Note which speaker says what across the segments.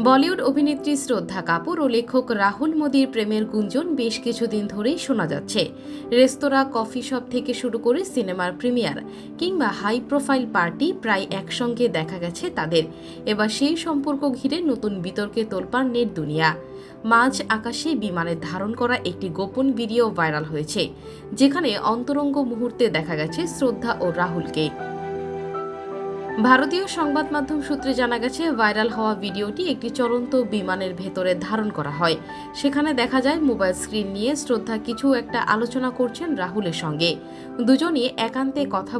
Speaker 1: বলিউড অভিনেত্রী শ্রদ্ধা কাপুর ও লেখক রাহুল মোদির প্রেমের গুঞ্জন বেশ কিছুদিন ধরেই শোনা যাচ্ছে। রেস্তোরাঁ, কফি শপ থেকে শুরু করে সিনেমার প্রিমিয়ার কিংবা হাই প্রোফাইল পার্টি প্রায় একসঙ্গে দেখা গেছে তাদের। এবার সেই সম্পর্ক ঘিরে নতুন বিতর্কে তোলপাড় নেট দুনিয়া। মাঝ আকাশে বিমানে ধারণ করা একটি গোপন ভিডিও ভাইরাল হয়েছে, যেখানে অন্তরঙ্গ মুহূর্তে দেখা গেছে শ্রদ্ধা ও রাহুলকে। ভারতীয় সংবাদ মাধ্যম সূত্রে জানা গেছে, ভাইরাল হওয়া ভিডিওটি একটি চলন্ত বিমানের ভেতরে ধারণ করা হয়। সেখানে দেখা যায় মোবাইল স্ক্রিন নিয়ে শ্রদ্ধা কিছু একটা আলোচনা করছেন রাহুলের সঙ্গে। দুজনই একান্তে কথা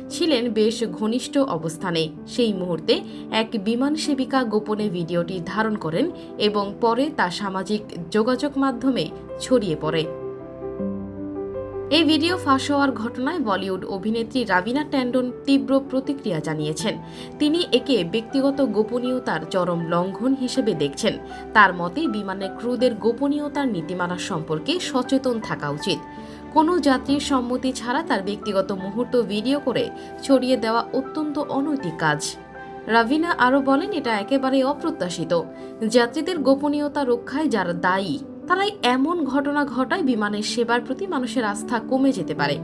Speaker 1: ছিলেন বেশ ঘনিষ্ঠ অবস্থানে। সেই মুহূর্তে এক বিমান সেবিকা গোপনে ভিডিওটি ধারণ করেন এবং পরে তা সামাজিক যোগাযোগ মাধ্যমে ছড়িয়ে পড়ে। এই ভিডিও ফাঁস হওয়ার ঘটনায় বলিউড অভিনেত্রী রাবিনা ট্যান্ডন তীব্র প্রতিক্রিয়া জানিয়েছেন। তিনি একে ব্যক্তিগত গোপনীয়তার চরম লঙ্ঘন হিসেবে দেখছেন। তার মতে, বিমানের ক্রুদের গোপনীয়তার নীতিমালা সম্পর্কে সচেতন থাকা উচিত। কোনো যাত্রীর সম্মতি ছাড়া তার ব্যক্তিগত মুহূর্ত ভিডিও করে ছড়িয়ে দেওয়া অত্যন্ত অনৈতিক কাজ। রাবিনা আরও বলেন, এটা একেবারে অপ্রত্যাশিত। যাত্রীদের গোপনীয়তা রক্ষায় যারা দায়ী, তারাই এমন ঘটনা ঘটায় বিমানের সেবার প্রতি মানুষের আস্থা কমে যেতে পারে।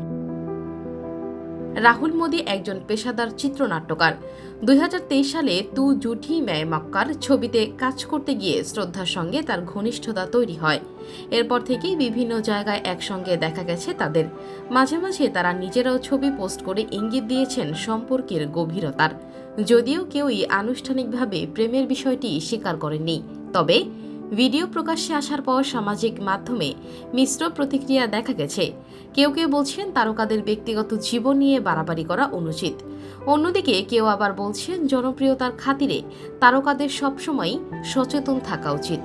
Speaker 1: রাহুল মোদি একজন পেশাদার চিত্রনাট্যকার। 2023 সালে তু জুঠি ম্যায় মক্কার ছবিতে কাজ করতে গিয়ে শ্রদ্ধার সঙ্গে তার ঘনিষ্ঠতা তৈরি হয়। এরপর থেকেই বিভিন্ন জায়গায় একসঙ্গে দেখা গেছে তাদের। মাঝে মাঝে তারা নিজেরাও ছবি পোস্ট করে ইঙ্গিত দিয়েছেন সম্পর্কের গভীরতার। যদিও কেউই আনুষ্ঠানিকভাবে প্রেমের বিষয়টি স্বীকার করেননি, তবে ভিডিও প্রকাশ্যে আসার পর সামাজিক মাধ্যমে মিশ্র প্রতিক্রিয়া দেখা গেছে। কেউ কেউ বলছেন তারকাদের ব্যক্তিগত জীবন নিয়ে বাড়াবাড়ি করা অনুচিত। অন্যদিকে কেউ আবার বলছেন জনপ্রিয়তার খাতিরে তারকাদের সবসময় সচেতন থাকা উচিত।